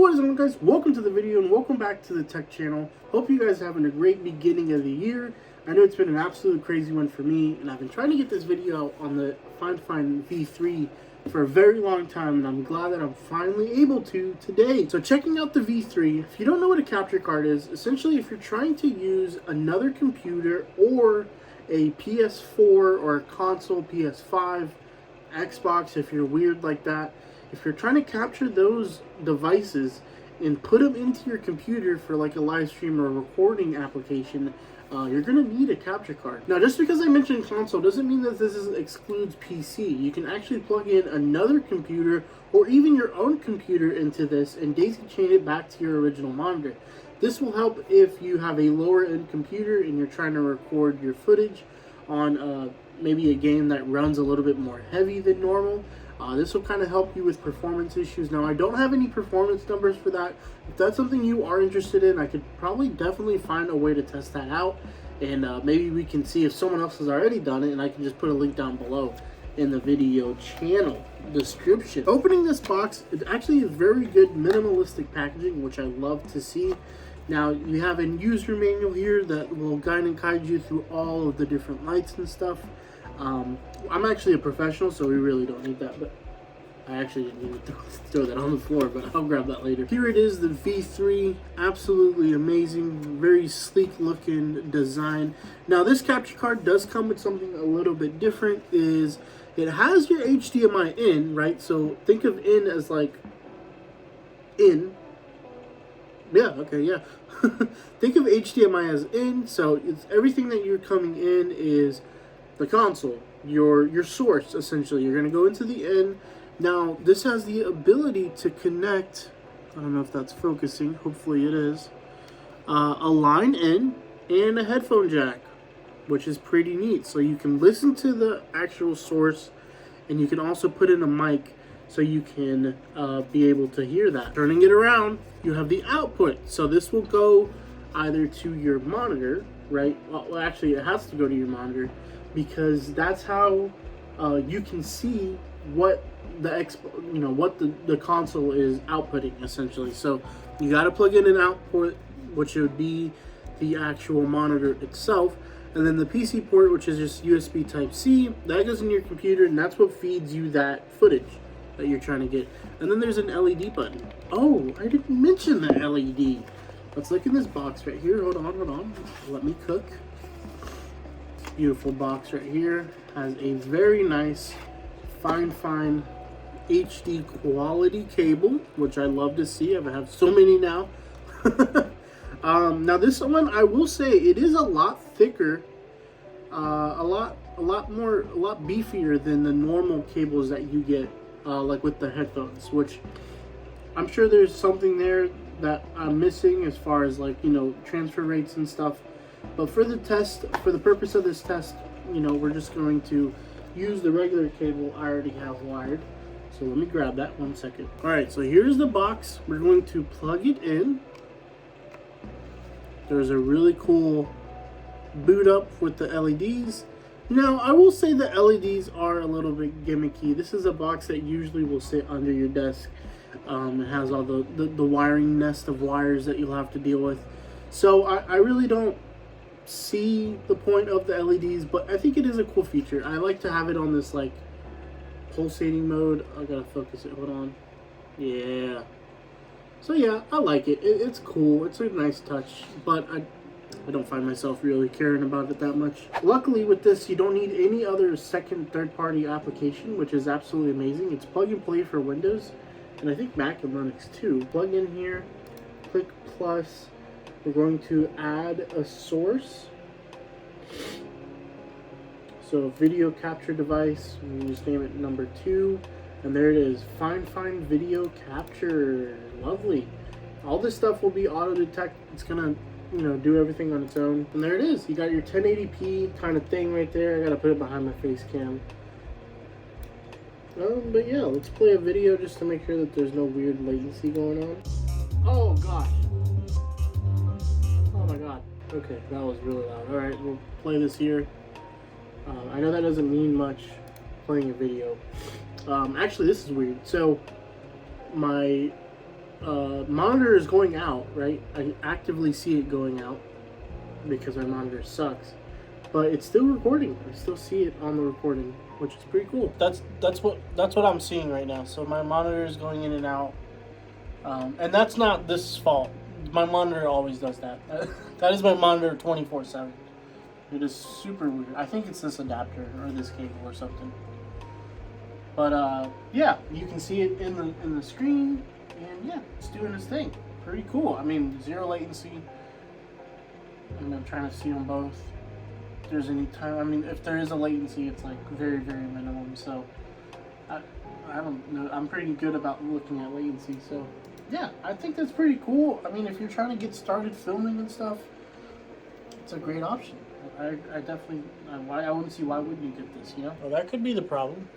What is going on, guys? Welcome to the video and welcome back to the tech channel. Hope you guys are having a great beginning of the year. I know it's been an absolute crazy one for me, and I've been trying to get this video out on the Fifine V3 for a very long time, and I'm glad that I'm finally able to today. So checking out the V3, if you don't know what a capture card is, essentially if you're trying to use another computer or a PS4 or a console, PS5, Xbox, if you're weird like that, if you're trying to capture those devices and put them into your computer for like a live stream or a recording application, you're going to need a capture card. Now, just because I mentioned console doesn't mean that this excludes PC. You can actually plug in another computer or even your own computer into this and daisy chain it back to your original monitor. This will help if you have a lower end computer and you're trying to record your footage on maybe a game that runs a little bit more heavy than normal. This will kind of help you with performance issues. Now, I don't have any performance numbers for that. If that's something you are interested in, I could probably definitely find a way to test that out. And maybe we can see if someone else has already done it, and I can just put a link down below in the video channel description. Opening this box, it actually is very good minimalistic packaging, which I love to see. Now, you have a user manual here that will guide you through all of the different lights and stuff. I'm actually a professional, so we really don't need that, but I actually didn't need to throw that on the floor, but I'll grab that later. Here it is, the V3, absolutely amazing, very sleek looking design. Now, this capture card does come with something a little bit different, is it has your HDMI in, right? So think of in as like in. Yeah, okay, yeah. Think of HDMI as in, so it's everything that you're coming in is the console, your source, essentially. You're going to go into the in. Now, this has the ability to connect, I don't know if that's focusing, hopefully it is, a line in and a headphone jack, which is pretty neat. So you can listen to the actual source, and you can also put in a mic so you can be able to hear that. Turning it around, you have the output. So this will go either to your monitor, right? Well, actually, it has to go to your monitor, because that's how you can see what the console is outputting, essentially. So you got to plug in an output, which would be the actual monitor itself, and then the PC port, which is just USB Type-C, that goes in your computer, and that's what feeds you that footage that you're trying to get. And then there's an LED button. Oh, I didn't mention the LED. Let's look in this box right here. Hold on. Let me cook. Beautiful box right here. Has a very nice fine HD quality cable, which I love to see. I have so many now. Now this one, I will say, it is a lot thicker, a lot beefier than the normal cables that you get, like with the headphones, which I'm sure there's something there that I'm missing as far as transfer rates and stuff. But for the test, for the purpose of this test, we're just going to use the regular cable I already have wired. So let me grab that 1 second. All right, so here's the box. We're going to plug it in. There's a really cool boot up with the LEDs. Now, I will say the LEDs are a little bit gimmicky. This is a box that usually will sit under your desk. It has all the wiring nest of wires that you'll have to deal with. So I really don't see the point of the LEDs, but I think it is a cool feature. I like to have it on this like pulsating mode. I gotta focus it, hold on. Yeah. So yeah, I like it. It's cool. It's a nice touch, but I don't find myself really caring about it that much. Luckily with this, you don't need any other third-party application, which is absolutely amazing. It's plug and play for Windows, and I think Mac and Linux too. Plug in here, click plus. We're going to add a source. So video capture device, we just name it number 2. And there it is, Fifine video capture. Lovely. All this stuff will be auto detect. It's gonna, do everything on its own. And there it is. You got your 1080p kind of thing right there. I gotta put it behind my face cam. But yeah, let's play a video just to make sure that there's no weird latency going on. Oh gosh. Oh my god. Okay, that was really loud. Alright, we'll play this here. I know that doesn't mean much, playing a video. Actually, this is weird. So, my monitor is going out, right? I actively see it going out because my monitor sucks, but it's still recording. I still see it on the recording, which is pretty cool. That's what I'm seeing right now. So my monitor is going in and out, and that's not this fault. My monitor always does that. That is my monitor 24/7. It is super weird. I think it's this adapter or this cable or something. But yeah, you can see it in the screen, and yeah, it's doing its thing. Pretty cool. I mean, zero latency. I'm trying to see them both. If there's any time, I mean, if there is a latency, it's like very, very minimum. So I don't know. I'm pretty good about looking at latency. So yeah, I think that's pretty cool. I mean, if you're trying to get started filming and stuff, it's a great option. I definitely, I wouldn't see why wouldn't you get this, you know? Well, that could be the problem.